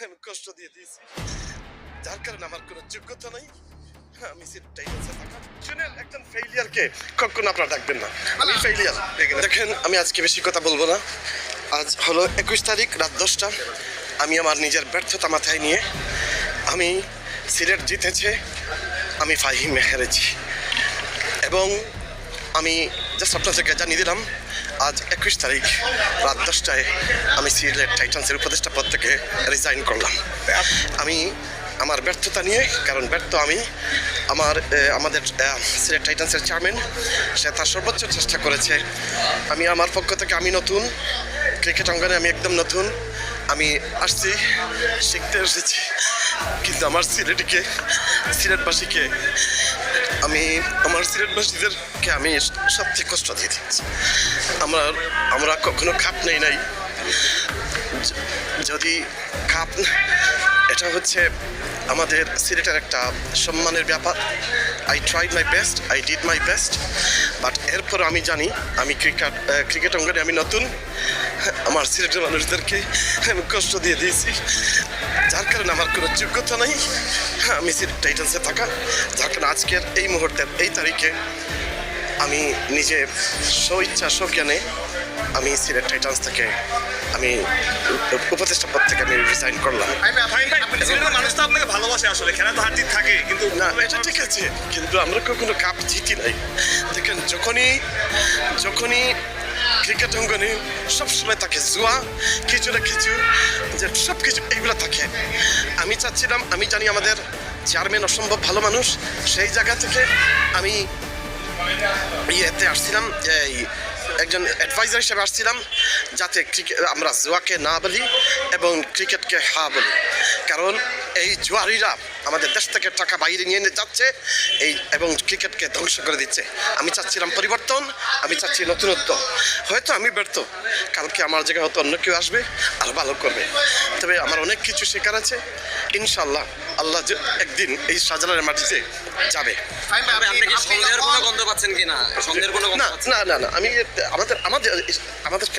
আমি কষ্ট দিয়ে দিয়েছি, যার কারণে আমার কোনো যোগ্যতা নাই। আমি টাইটান্সে থাকা জুনিয়র একজন ফেইলিয়ারকে কখনো আপনারা ডাকবেন না। আমি ফেইলিয়ার। দেখেন, আমি আজকে বেশি কথা বলবো না। আজ হলো 21 তারিখ রাত 10টা। আমি আমার নিজের ব্যর্থতা মাথায় নিয়ে, আমি সিলেট জিতেছে, আমি ফাহিমে হেরেছি, এবং আমি জাস্ট আপনাদেরকে জানিয়ে দিলাম আজ 21 তারিখ রাত 10টায় আমি সিলেট টাইটান্সের উপদেষ্টা পদ থেকে রিজাইন করলাম। আমি আমার ব্যর্থতা নিয়ে, কারণ ব্যর্থ আমি। আমাদের সিলেট টাইটান্সের চেয়ারম্যান, সে তার সর্বোচ্চ চেষ্টা করেছে। আমি আমার পক্ষ থেকে, আমি নতুন ক্রিকেট অঙ্গনে, আমি একদম নতুন। আমি আসছি, শিখতে এসেছি, কিন্তু আমার সিলেটবাসীকে আমার সিলেটবাসীদেরকে আমি সবচেয়ে কষ্ট দিয়ে দিচ্ছি। আমরা কখনো খাপ নেই নাই। যদি খাপ, এটা হচ্ছে আমাদের সিলেটের একটা সম্মানের ব্যাপার। I tried my best, I did my best, but এরপর আমি জানি আমি ক্রিকেট অঙ্গনে আমি নতুন। আমার সিলেটের মানুষদেরকে আমি কষ্ট দিয়ে দিয়েছি, যার কারণে আমার কোনো যোগ্যতা নাই। আমি সিলেট টাইটান্সে থাকা, যার কারণে আজকের এই মুহূর্তের এই তারিখে আমি নিজে স্বইচ্ছা স্বজ্ঞানে আমি সিলেট টাইটান্স থেকে আমি উপদেষ্টা পদ থেকে আমি রিজাইন করলাম। মানুষ তো আপনাকে ভালোবাসে, আসলে খেলা তো হার জিত থাকে, কিন্তু না, এটা ঠিক আছে, কিন্তু আমরা কখনো কাপ জিতি নাই। দেখেন, যখনই ক্রিকেট অঙ্গনে সবসময় থাকে জুয়া, কিছু না কিছু, যে সব কিছু এইগুলো থাকে। আমি চাচ্ছিলাম, আমি জানি আমাদের চেয়ারম্যান অসম্ভব ভালো মানুষ, সেই জায়গা থেকে আমি ইয়েতে আসছিলাম, একজন অ্যাডভাইজার হিসেবে আসছিলাম, যাতে আমরা জুয়াকে না বলি এবং ক্রিকেটকে হা বলি। কারণ এই জুয়ারিরা আমাদের দেশ থেকে টাকা বাইরে নিয়ে যাচ্ছে এবং ক্রিকেটকে ধ্বংস করে দিচ্ছে। আমি চাচ্ছিলাম পরিবর্তন, আমি চাচ্ছি নতুনত্ব। হয়তো আমি ব্যর্থ, কালকে আমার জায়গায় হয়তো অন্য কেউ আসবে আর ভালো করবে। তবে আমার অনেক কিছু শেখার আছে। ইনশাল্লাহ আল্লাহ একদিন এই শাহজালালের মাটিতে যাবে। সন্দেহের কোনো গন্ধ পাচ্ছেন কিনা? সন্দেহের কোনো গন্ধ? না, আমি আমাদের